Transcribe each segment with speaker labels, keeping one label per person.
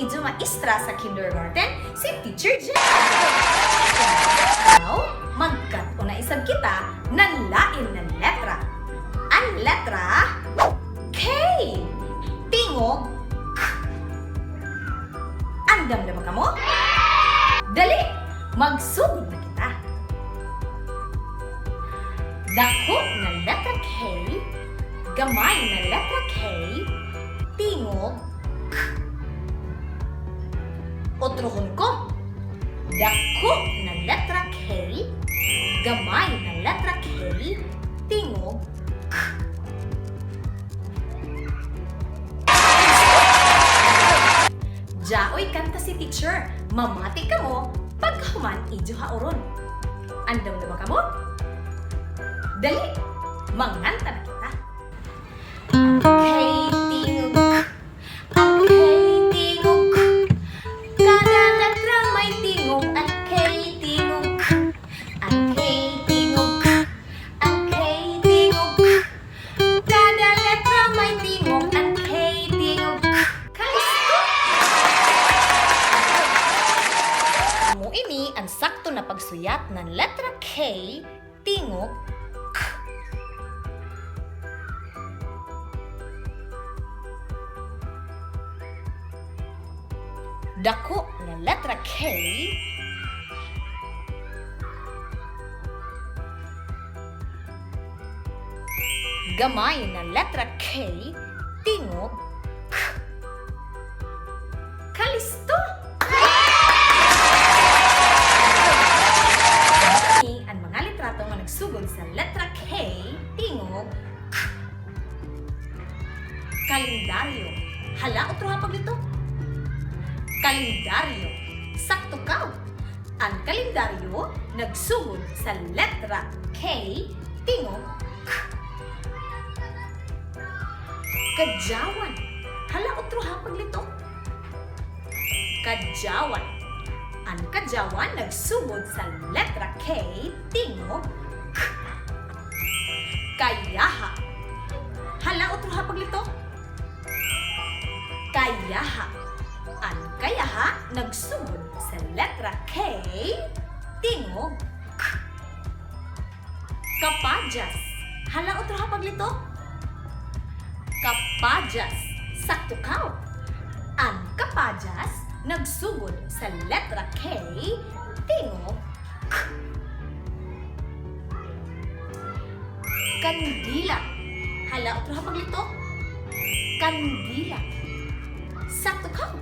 Speaker 1: ijo maestra sa kindergarten, si Teacher Jen. Now, magkat-o na isag kita ng lain ng letra. Ang letra K. Tingog K. Andam na ba ka mo? Dali! Magsugod na kita. Dako na letra K, gamay na letra K, tingog K. Otrohon ko. Dako na letra K, gamay na letra K, tingog K. Jaoy kanta si teacher. Mamati ka mo pag human ijo haoron. Andam na ba ka mo? Dali! Manganta na kita. Okay, tingog K. Okay, tingog K. Kada letra may tingog. Okay, tingog K. Okay, tingog K. Okay, tingog K. Kada letra may tingog. Okay, tingog K. Kalisto! Amo ini ang sakto na pagsuyat ng letra K, tingog K. Dako na letra K, gamay na letra K, tingog K. Kalisto! Ang mga litrato nga nagsugod sa letra K, tingog K. Kalendaryo. Hala, otro hapag ito. Kalendaryo. Sakto ka. Ang kalendaryo nagsugod sa letra K, tingog K. Kadyawan. Hala, otro hapag nito. Kadyawan. Ang kadyawan nagsugod sa letra K, tingog K. Kayaha. Hala, otro hapag nito. Kayaha. Ang kayaha nagsugod sa letra K, tingog K. Kapadyas. Hala, otro hapag nito. Kapadyas. Sakto ka. Ang kapadyas nagsugod sa letra K, tingog K. Kandila. Hala, otro hapag nito. Kandila. Sakto ka.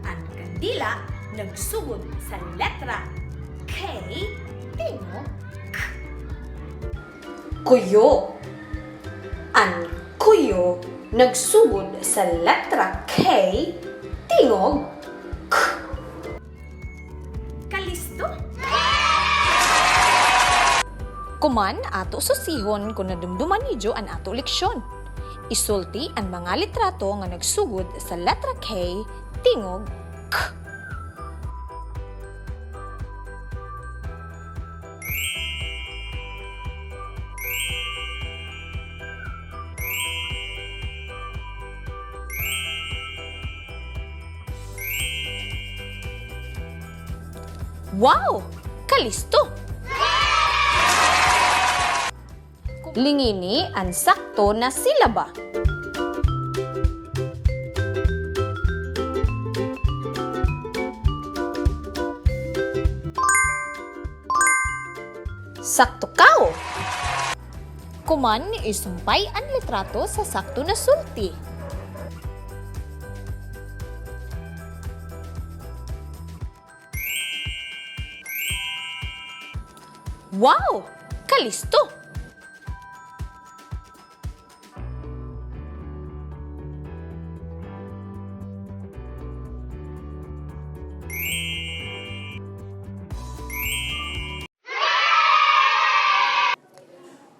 Speaker 1: Ang kandila nagsugod sa letra K, tingog K. Kuyo. Ang kuyo nagsugod sa letra K, tingog K. Kalisto? Kuman ato susihon kung nadumduman niyo ang ato leksyon. Isulti ang mga litrato nga nagsugod sa letra K, tingog K. Wow! Kalisto! Lingini ang sakto na silaba. Sakto kao. Kuman isumpay ang litrato sa sakto na sulti. Wow! Kalisto!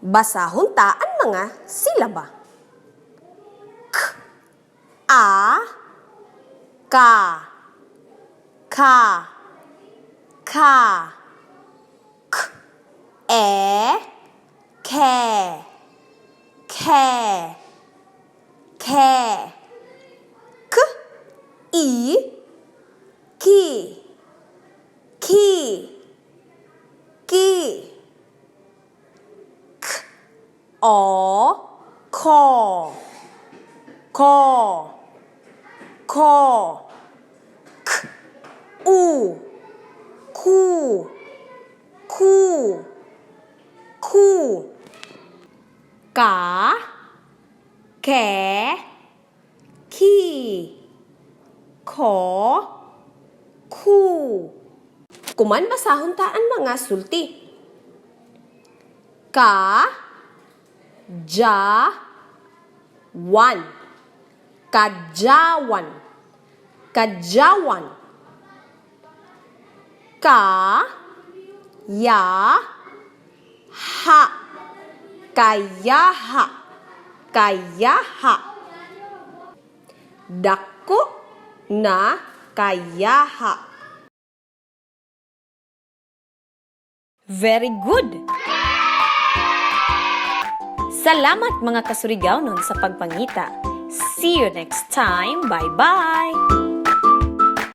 Speaker 1: Basahon ta ang mga silaba. K, a, ka, ka, ka, k, e, ke, ke, ke, k, i,
Speaker 2: Ko. K. Ku. Ka. Ke. Ki. Ko. Ku. Kuman basahon taan mga sulti. Ka. Ja. Wan. Kajawan. Kajawan. Ka. Ya. Ha. Kayaha. Kayaha. Dako na kayaha.
Speaker 1: Very good! Salamat mga kasurigawnon sa pagpangita. See you next time. Bye-bye!